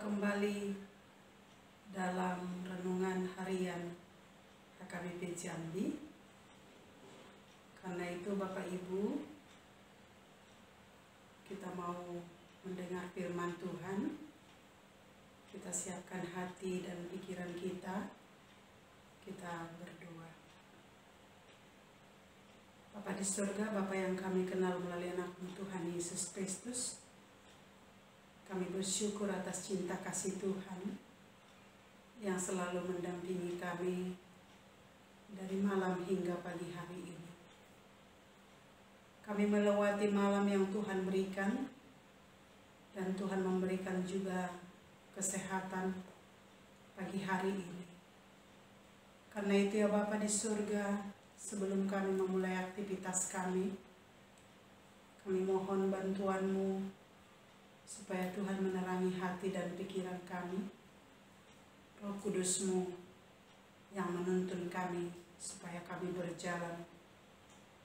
kembali dalam renungan harian HKBP Jambi. Karena itu Bapak Ibu, kita mau mendengar firman Tuhan. Kita siapkan hati dan pikiran kita. Kita berdoa. Bapa di surga, Bapa yang kami kenal melalui anak-Mu Tuhan Yesus Kristus, kami bersyukur atas cinta kasih Tuhan yang selalu mendampingi kami dari malam hingga pagi hari ini. Kami melewati malam yang Tuhan berikan, dan Tuhan memberikan juga kesehatan pagi hari ini. Karena itu ya Bapa di surga, sebelum kami memulai aktivitas kami mohon bantuan-Mu supaya Tuhan menerangi hati dan pikiran kami. Roh Kudus-Mu yang menuntun kami supaya kami berjalan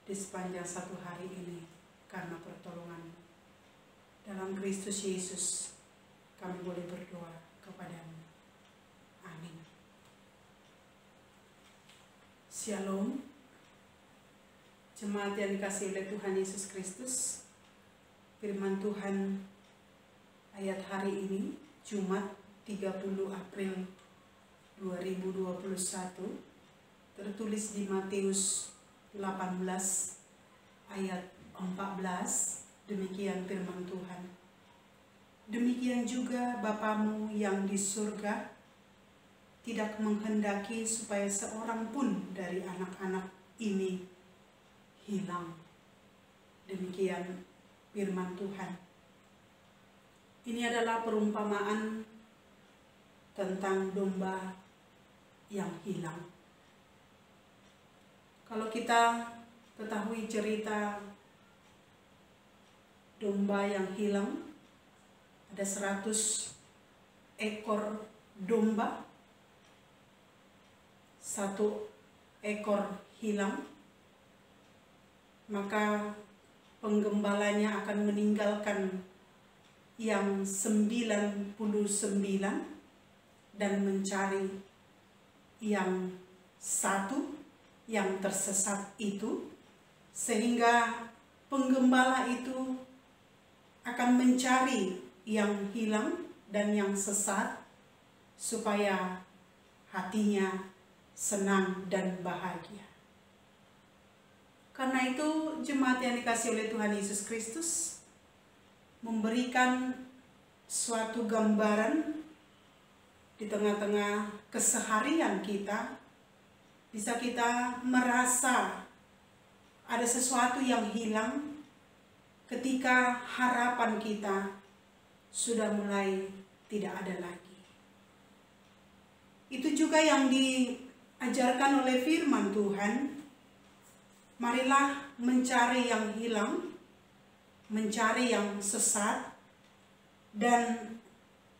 di sepanjang satu hari ini karena pertolongan-Mu. Dalam Kristus Yesus kami boleh berdoa kepada-Mu. Amin. Shalom. Jemaat yang dikasihi oleh Tuhan Yesus Kristus, firman Tuhan ayat hari ini, Jumat 30 April 2021, tertulis di Matius 18 ayat 14, demikian firman Tuhan. Demikian juga Bapamu yang di surga tidak menghendaki supaya seorang pun dari anak-anak ini hilang. Demikian firman Tuhan. Ini adalah perumpamaan tentang domba yang hilang. Kalau kita ketahui cerita domba yang hilang, ada 100 ekor domba, 1 ekor hilang, maka penggembalanya akan meninggalkan yang 99 dan mencari yang 1 yang tersesat itu, sehingga penggembala itu akan mencari yang hilang dan yang sesat supaya hatinya senang dan bahagia. Karena itu jemaat yang dikasihi oleh Tuhan Yesus Kristus memberikan suatu gambaran di tengah-tengah keseharian kita. Bisa kita merasa ada sesuatu yang hilang ketika harapan kita sudah mulai tidak ada lagi. Itu juga yang diajarkan oleh firman Tuhan. Marilah mencari yang hilang, mencari yang sesat, dan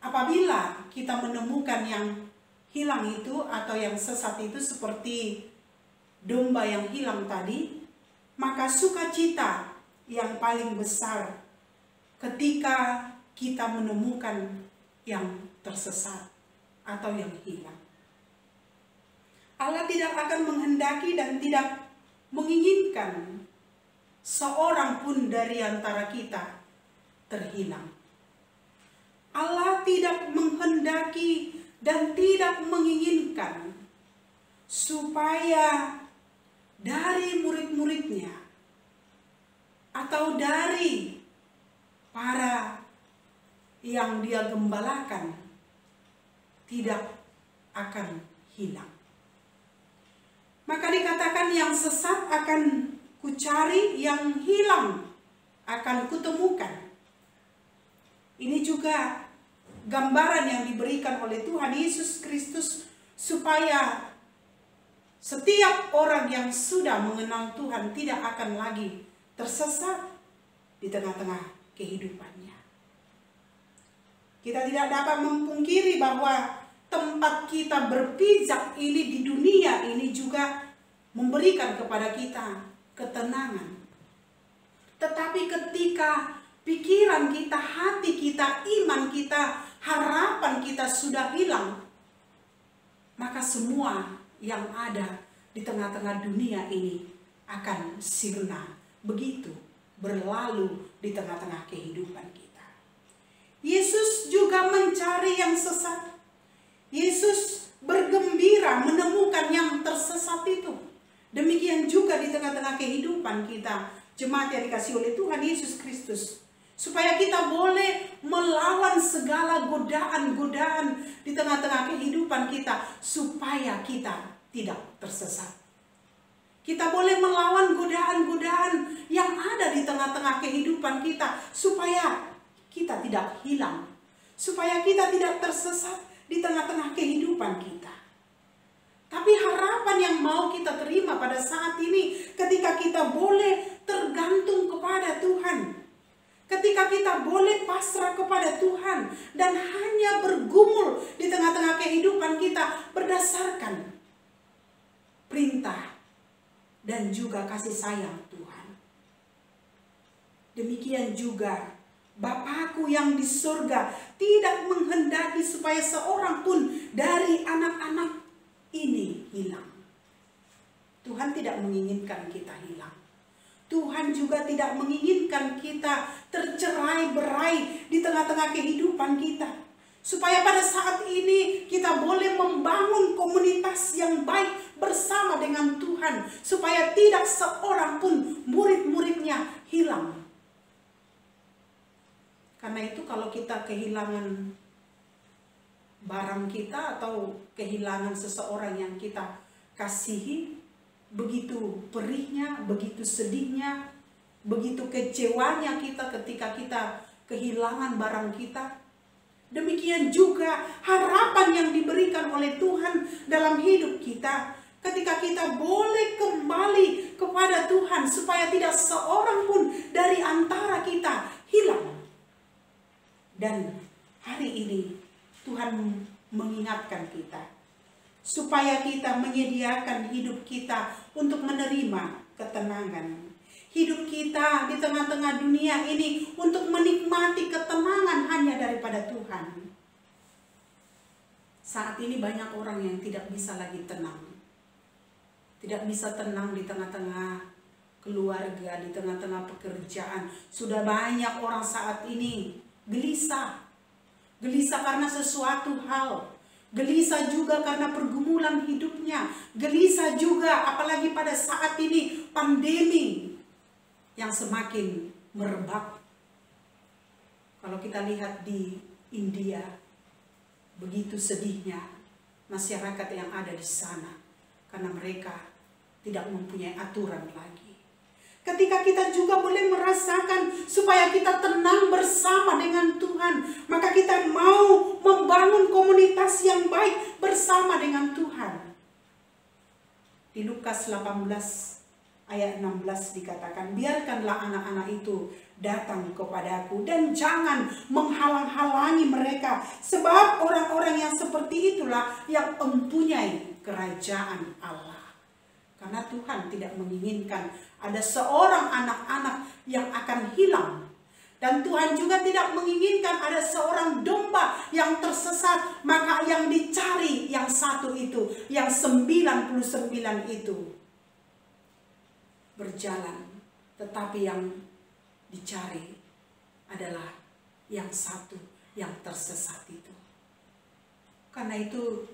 apabila kita menemukan yang hilang itu atau yang sesat itu seperti domba yang hilang tadi, maka sukacita yang paling besar ketika kita menemukan yang tersesat atau yang hilang. Allah tidak akan menghendaki dan tidak menginginkan seorang pun dari antara kita terhilang. Allah tidak menghendaki dan tidak menginginkan supaya dari murid-muridnya atau dari para yang Dia gembalakan tidak akan hilang. Maka dikatakan yang sesat akan kucari, yang hilang akan kutemukan. Ini juga gambaran yang diberikan oleh Tuhan Yesus Kristus supaya setiap orang yang sudah mengenal Tuhan tidak akan lagi tersesat di tengah-tengah kehidupannya. Kita tidak dapat memungkiri bahwa tempat kita berpijak ini di dunia ini juga memberikan kepada kita ketenangan. Tetapi ketika pikiran kita, hati kita, iman kita harapan kita sudah hilang, maka semua yang ada di tengah-tengah dunia ini akan sirna, begitu berlalu di tengah-tengah kehidupan kita. Yesus juga mencari yang sesat. Yesus bergembira menemukan yang tersesat itu. Demikian juga di tengah-tengah kehidupan kita, jemaat yang dikasihi oleh Tuhan Yesus Kristus. Supaya kita boleh melawan segala godaan-godaan di tengah-tengah kehidupan kita, supaya kita tidak tersesat. Kita boleh melawan godaan-godaan yang ada di tengah-tengah kehidupan kita, supaya kita tidak hilang, supaya kita tidak tersesat di tengah-tengah kehidupan kita. Tapi harapan yang mau kita terima pada saat ini, ketika kita boleh tergantung kepada Tuhan, ketika kita boleh pasrah kepada Tuhan dan hanya bergumul di tengah-tengah kehidupan kita berdasarkan perintah dan juga kasih sayang Tuhan. Demikian juga Bapakku yang di surga tidak menghendaki supaya seorang pun dari anak-anak ini hilang. Tuhan tidak menginginkan kita hilang. Tuhan juga tidak menginginkan kita tercerai-berai di tengah-tengah kehidupan kita. Supaya pada saat ini kita boleh membangun komunitas yang baik bersama dengan Tuhan. Supaya tidak seorang pun murid-muridnya hilang. Karena itu kalau kita kehilangan barang kita atau kehilangan seseorang yang kita kasihi, begitu perihnya, begitu sedihnya, begitu kecewanya kita ketika kita kehilangan barang kita. Demikian juga harapan yang diberikan oleh Tuhan dalam hidup kita, ketika kita boleh kembali kepada Tuhan supaya tidak seorang pun dari antara kita hilang. Dan hari ini Tuhan mengingatkan kita supaya kita menyediakan hidup kita untuk menerima ketenangan. Hidup kita di tengah-tengah dunia ini untuk menikmati ketenangan hanya daripada Tuhan. Saat ini banyak orang yang tidak bisa lagi tenang. Tidak bisa tenang di tengah-tengah keluarga, di tengah-tengah pekerjaan. Sudah banyak orang saat ini gelisah. Gelisah karena sesuatu hal. Gelisah juga karena pergumulan hidupnya. Gelisah juga apalagi pada saat ini pandemi yang semakin merebak. Kalau kita lihat di India, begitu sedihnya masyarakat yang ada di sana. Karena mereka tidak mempunyai aturan lagi. Ketika kita juga boleh merasakan supaya kita tenang bersama dengan Tuhan, maka kita mau membangun komunitas yang baik bersama dengan Tuhan. Di Lukas 18 ayat 16 dikatakan, biarkanlah anak-anak itu datang kepadaku dan jangan menghalang-halangi mereka, sebab orang-orang yang seperti itulah yang mempunyai kerajaan Allah. Karena Tuhan tidak menginginkan ada seorang anak-anak yang akan hilang. Dan Tuhan juga tidak menginginkan ada seorang domba yang tersesat. Maka yang dicari yang satu itu, yang 99 itu berjalan. Tetapi yang dicari adalah yang satu, yang tersesat itu. Karena itu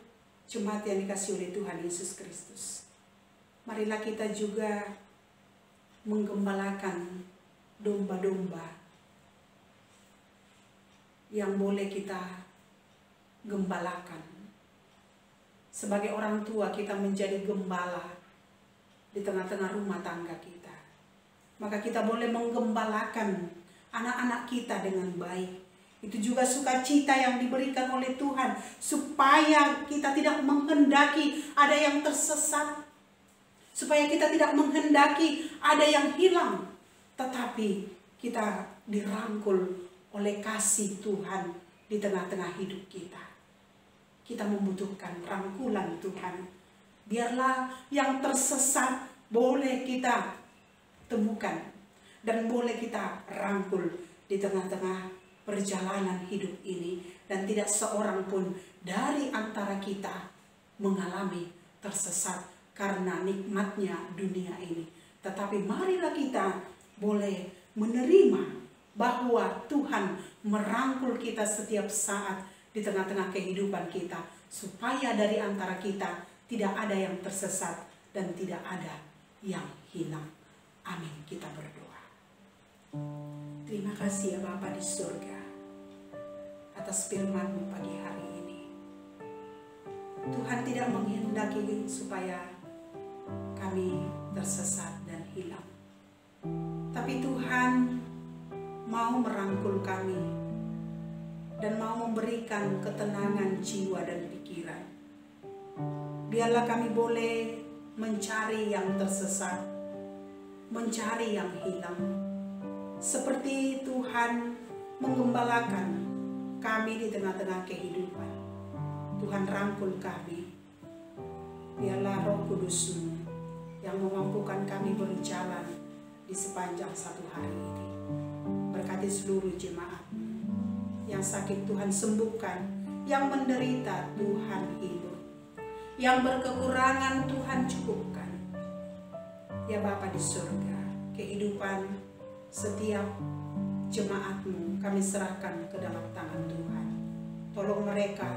jemaat yang dikasihi oleh Tuhan Yesus Kristus, marilah kita juga menggembalakan domba-domba yang boleh kita gembalakan. Sebagai orang tua kita menjadi gembala di tengah-tengah rumah tangga kita. Maka kita boleh menggembalakan anak-anak kita dengan baik. Itu juga sukacita yang diberikan oleh Tuhan. Supaya kita tidak menghendaki ada yang tersesat. Supaya kita tidak menghendaki ada yang hilang. Tetapi kita dirangkul oleh kasih Tuhan di tengah-tengah hidup kita. Kita membutuhkan rangkulan Tuhan. Biarlah yang tersesat boleh kita temukan. Dan boleh kita rangkul di tengah-tengah perjalanan hidup ini, dan tidak seorang pun dari antara kita mengalami tersesat karena nikmatnya dunia ini. Tetapi marilah kita boleh menerima bahwa Tuhan merangkul kita setiap saat di tengah-tengah kehidupan kita, supaya dari antara kita tidak ada yang tersesat dan tidak ada yang hilang. Amin. Kita berdoa. Terima kasih ya Bapa di surga atas firman-Mu pagi hari ini. Tuhan tidak menghendaki supaya kami tersesat dan hilang, tapi Tuhan mau merangkul kami dan mau memberikan ketenangan jiwa dan pikiran. Biarlah kami boleh mencari yang tersesat, mencari yang hilang, seperti Tuhan menggembalakan kami di tengah-tengah kehidupan. Tuhan rangkul kami. Biarlah Roh Kudus-Mu yang memampukan kami berjalan di sepanjang satu hari ini. Berkati seluruh jemaat-Mu. Yang sakit Tuhan sembuhkan, yang menderita Tuhan hibur, yang berkekurangan Tuhan cukupkan. Ya Bapa di surga, kehidupan setiap jemaat-Mu kami serahkan ke dalam tangan Tuhan. Tolong mereka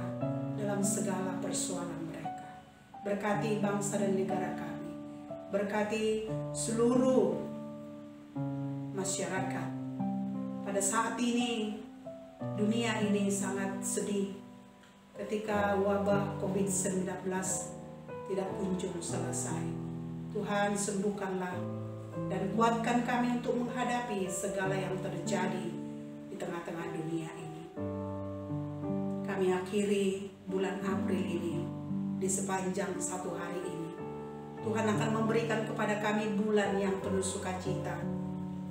dalam segala persoalan mereka. Berkati bangsa dan negara kami. Berkati seluruh masyarakat. Pada saat ini, dunia ini sangat sedih ketika wabah COVID-19 tidak kunjung selesai. Tuhan sembuhkanlah dan kuatkan kami untuk menghadapi segala yang terjadi di tengah-tengah dunia ini. Kami akhiri bulan April ini di sepanjang satu hari ini. Tuhan akan memberikan kepada kami bulan yang penuh sukacita.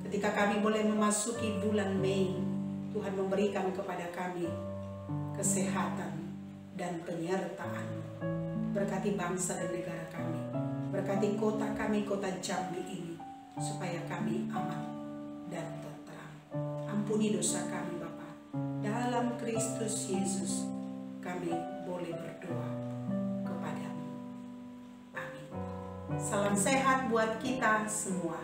Ketika kami boleh memasuki bulan Mei, Tuhan memberikan kepada kami kesehatan dan penyertaan. Berkati bangsa dan negara kami. Berkati kota kami, kota Jambi ini, supaya kami aman dan tenteram. Ampuni dosa kami Bapa. Dalam Kristus Yesus kami boleh berdoa kepadamu. Amin. Salam sehat buat kita semua.